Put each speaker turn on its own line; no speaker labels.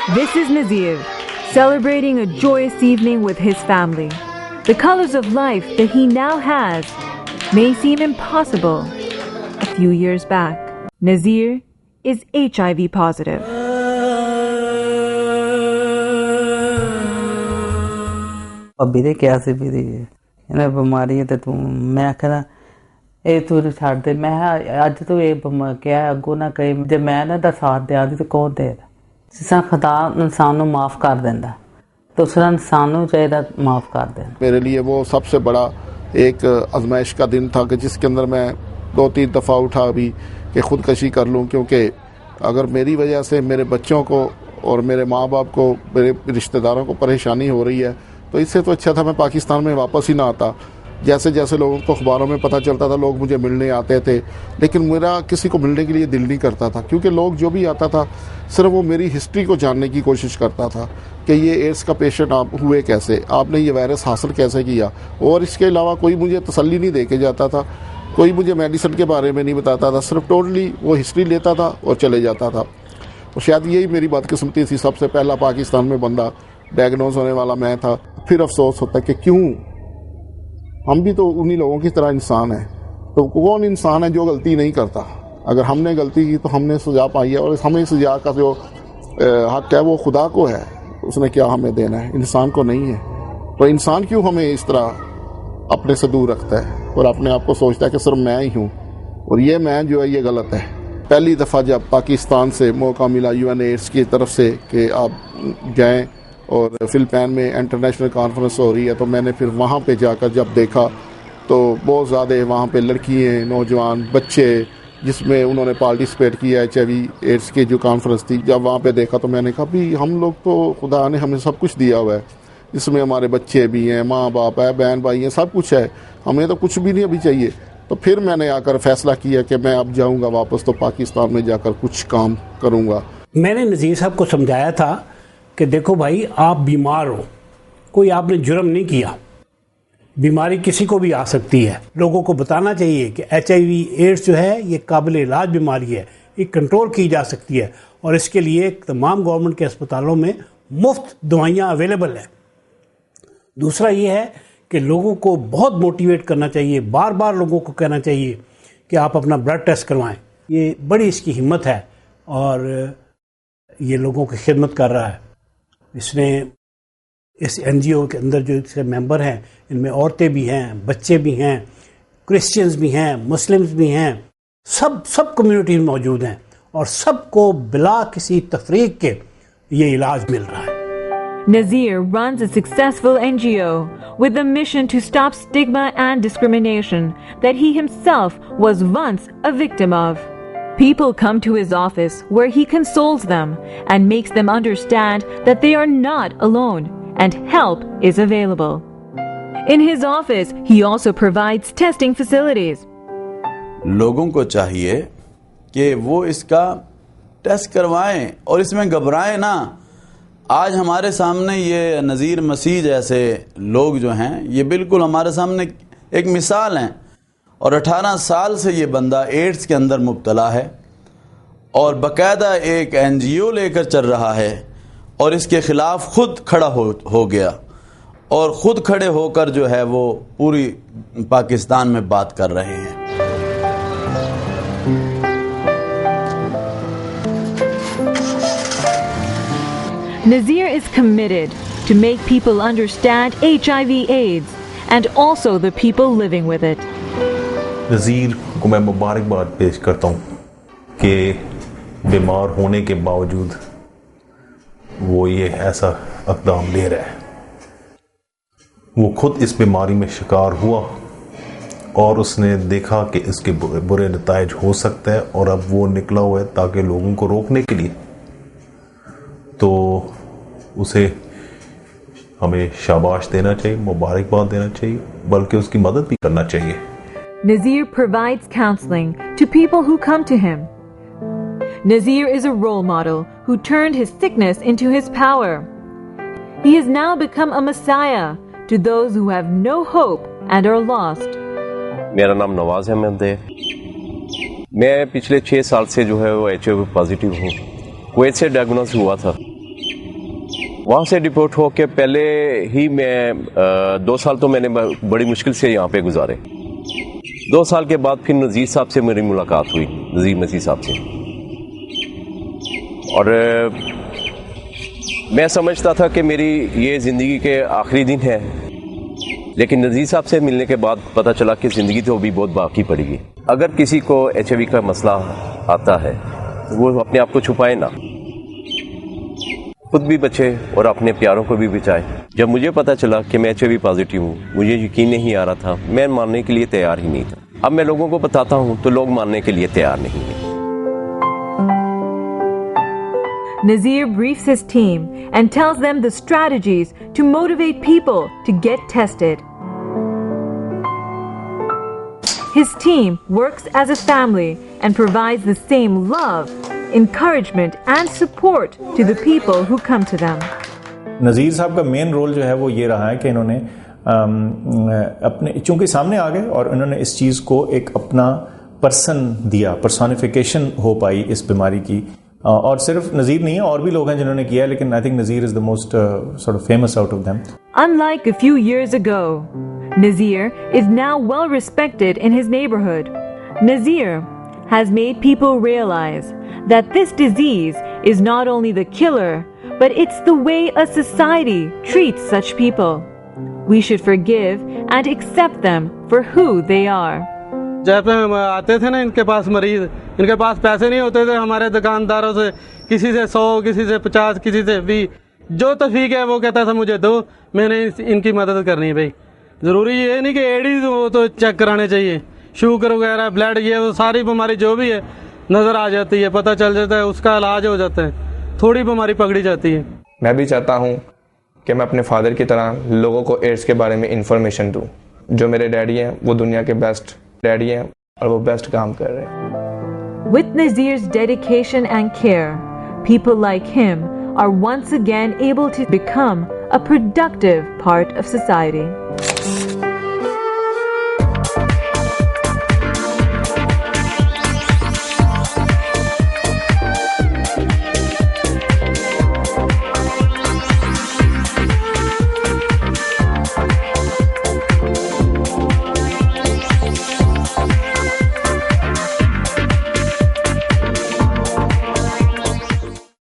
This is Nazir, celebrating a joyous evening with his family. The colors of life that he now has may seem impossible a few years back. Nazir is HIV positive.
ابھی دے کیا سی بھی دی ہے بیماری ہے تو میں آخر یہ تو چھڑ دے میں اج تو یہ کیا اگوں نہ کہیں جب میں نہ ساتھ دیا تو کون دے گا جس طرح خدا انسان کو معاف کر دینا تو اس طرح انسان کو چاہیے معاف کر دینا.
میرے لیے وہ سب سے بڑا ایک آزمائش کا دن تھا کہ جس کے اندر میں 2-3 دفعہ اٹھا بھی کہ خودکشی کر لوں, کیونکہ اگر میری وجہ سے میرے بچوں کو اور میرے ماں باپ کو میرے رشتہ داروں کو پریشانی ہو رہی ہے تو اس سے تو اچھا تھا میں پاکستان میں واپس ہی نہ آتا. جیسے جیسے لوگوں کو اخباروں میں پتہ چلتا تھا لوگ مجھے ملنے آتے تھے, لیکن میرا کسی کو ملنے کے لیے دل نہیں کرتا تھا, کیونکہ لوگ جو بھی آتا تھا صرف وہ میری ہسٹری کو جاننے کی کوشش کرتا تھا کہ یہ ایڈس کا پیشنٹ آپ ہوئے کیسے, آپ نے یہ وائرس حاصل کیسے کیا, اور اس کے علاوہ کوئی مجھے تسلی نہیں دے کے جاتا تھا, کوئی مجھے میڈیسن کے بارے میں نہیں بتاتا تھا, صرف ٹوٹلی وہ ہسٹری لیتا تھا اور چلے جاتا تھا. اور شاید یہی میری بدقسمتی تھی, سب سے پہلا پاکستان میں بندہ ڈائگنوز ہونے والا میں تھا. پھر افسوس ہوتا ہے کہ کیوں ہم بھی تو انہی لوگوں کی طرح انسان ہیں, تو کون انسان ہے جو غلطی نہیں کرتا. اگر ہم نے غلطی کی تو ہم نے سزا پائی ہے, اور ہمیں سزا کا جو حق ہے وہ خدا کو ہے, اس نے کیا ہمیں دینا ہے, انسان کو نہیں ہے. تو انسان کیوں ہمیں اس طرح اپنے سے دور رکھتا ہے اور اپنے آپ کو سوچتا ہے کہ صرف میں ہی ہوں, اور یہ میں جو ہے یہ غلط ہے. پہلی دفعہ جب پاکستان سے موقع ملا UN ایڈس کی طرف سے کہ آپ جائیں اور فلپین میں انٹرنیشنل کانفرنس ہو رہی ہے, تو میں نے پھر وہاں پہ جا کر جب دیکھا تو بہت زیادہ وہاں پہ لڑکیاں, نوجوان, بچے, جس میں انہوں نے پارٹیسپیٹ کیا HIV ایڈس کی جو کانفرنس تھی. جب وہاں پہ دیکھا تو میں نے کہا بھی ہم لوگ تو خدا نے ہمیں سب کچھ دیا ہوا ہے, اس میں ہمارے بچے بھی ہیں, ماں باپ ہے, بہن بھائی ہیں, سب کچھ ہے, ہمیں تو کچھ بھی نہیں ابھی چاہیے. تو پھر میں نے آ کر فیصلہ کیا کہ میں اب جاؤں گا واپس تو پاکستان میں جا کر کچھ کام کروں گا.
میں نے نذیر صاحب کو سمجھایا تھا کہ دیکھو بھائی آپ بیمار ہو, کوئی آپ نے جرم نہیں کیا, بیماری کسی کو بھی آ سکتی ہے. لوگوں کو بتانا چاہیے کہ HIV ایڈس جو ہے یہ قابل علاج بیماری ہے, یہ کنٹرول کی جا سکتی ہے, اور اس کے لیے تمام گورنمنٹ کے اسپتالوں میں مفت دوائیاں اویلیبل ہیں. دوسرا یہ ہے کہ لوگوں کو بہت موٹیویٹ کرنا چاہیے, بار بار لوگوں کو کہنا چاہیے کہ آپ اپنا بلڈ ٹیسٹ کروائیں. یہ بڑی اس کی ہمت ہے اور یہ لوگوں کی خدمت کر رہا ہے. اس نے اس NGO کے اندر جو اس کے ممبر ہیں ان میں عورتیں بھی ہیں, بچے بھی ہیں, کرسچنز بھی ہیں, مسلمز بھی ہیں, سب کمیونٹیز موجود ہیں, اور سب کو بلا کسی تفریق کے یہ علاج مل رہا ہے.
Nazir runs a successful NGO with a mission to stop stigma and discrimination that he himself was once a victim of. People come to his office where he consoles them and makes them understand that they are not alone and help is available. In his office, he also provides testing facilities.
لوگوں کو چاہیے کہ وہ اس کا test کروائیں اور اس میں گھبرائیں نہ. آج ہمارے سامنے یہ نذیر مسیح جیسے لوگ جو ہیں یہ بالکل ہمارے سامنے ایک مثال ہیں, اور 18 سال سے یہ بندہ ایڈس کے اندر مبتلا ہے اور باقاعدہ ایک NGO لے کر چل رہا ہے, اور اس کے خلاف خود کھڑا ہو گیا, اور خود کھڑے ہو کر جو ہے وہ پوری پاکستان میں بات کر رہے ہیں.
Nazir is committed to make people understand HIV/AIDS and also the people living with it.
Nazir کو میں مبارکباد پیش کرتا ہوں کہ بیمار ہونے کے باوجود وہ یہ ایسا اقدام لے رہا ہے. وہ خود اس بیماری میں شکار ہوا اور اس نے دیکھا کہ اس کے برے نتائج ہو سکتے ہیں, اور اب وہ نکلا ہوا ہے تاکہ لوگوں کو روکنے کے لیے. تو اسے ہمیں شاباش دینا چاہیے, مبارکباد دینا چاہیے, بلکہ اس کی مدد بھی کرنا چاہیے.
Nazir provides counseling to people who come to him. Nazir is a role model who turned his sickness into his power. He has now become a messiah to those who have no hope and are lost.
میرا نام نواز احمد ہے. میں پچھلے 6 سال سے جو ہے وہ HIV پازیٹیو ہوں. کویت سے ڈائگنوز ہوا تھا. وہاں سے ڈپورٹ ہو کے پہلے ہی میں 2 سال تو میں نے بڑی مشکل سے یہاں پہ گزارے. 2 سال کے بعد پھر نذیر صاحب سے میری ملاقات ہوئی, نذیر مسیح صاحب سے, اور میں سمجھتا تھا کہ میری یہ زندگی کے آخری دن ہے, لیکن نذیر صاحب سے ملنے کے بعد پتہ چلا کہ زندگی تو ابھی بہت باقی پڑے گی. اگر کسی کو HIV کا مسئلہ آتا ہے تو وہ اپنے آپ کو چھپائے نہ, خود بھی بچے اور اپنے پیاروں کو بھی بچائے. جب مجھے پتہ چلا کہ میں HIV پازیٹیو ہوں, مجھے یقین نہیں آ رہا تھا, میں ماننے کے لیے تیار ہی نہیں تھا. اب میں لوگوں کو بتاتا ہوں تو لوگ ماننے کے لیے تیار نہیں ہیں.
Nazir briefs his team and tells them the strategies to motivate people to get tested. His team works as a family and provides the same love, encouragement and support to the people who come to them.
Nazir صاحب کا main role جو ہے وہ یہ رہا ہے کہ انہوں نے اپنے چونکہ سامنے آ گئے اور انہوں نے اس چیز کو ایک اپنا پرسن دیا, پرسونیفیکیشن ہو پائی اس بیماری کی. اور صرف نذیر نہیں ہے, اور بھی لوگ ہیں جنہوں نے کیا ہے, لیکن I think Nazir is the most sort of famous out of them.
Unlike a few years ago, Nazir is now well respected in his neighborhood. Nazir has made people realize that this disease is not only the killer, but it's the way a society treats such people. We should forgive and accept them for who they are.
جب آتے تھے نا ان کے پاس مریض, ان کے پاس پیسے نہیں ہوتے تھے ہمارے دکانداروں سے, کسی سے 100, کسی سے 50, کسی سے 20, جو توفیق ہے وہ کہتا تھا مجھے دو, میں نے ان کی مدد کرنی ہے. بھائی ضروری یہ نہیں کہ ایڈز وہ تو چیک کرانے چاہیے, شوگر وغیرہ, بلڈ, یہ وہ ساری بیماری جو بھی ہے نظر آ جاتی ہے, پتہ چل جاتا ہے, اس کا علاج ہو جاتا ہے, تھوڑی بیماری پکڑی جاتی ہے.
میں بھی چاہتا ہوں کہ میں اپنے فادر کی طرح لوگوں کو ایڈس کے بارے میں انفارمیشن دوں. جو میرے ڈیڈی ہیں وہ دنیا کے بیسٹ ڈیڈی ہیں اور وہ بیسٹ کام کر رہے ہیں.
With Nazir's dedication and care, people like him are once again able to become a productive part of society.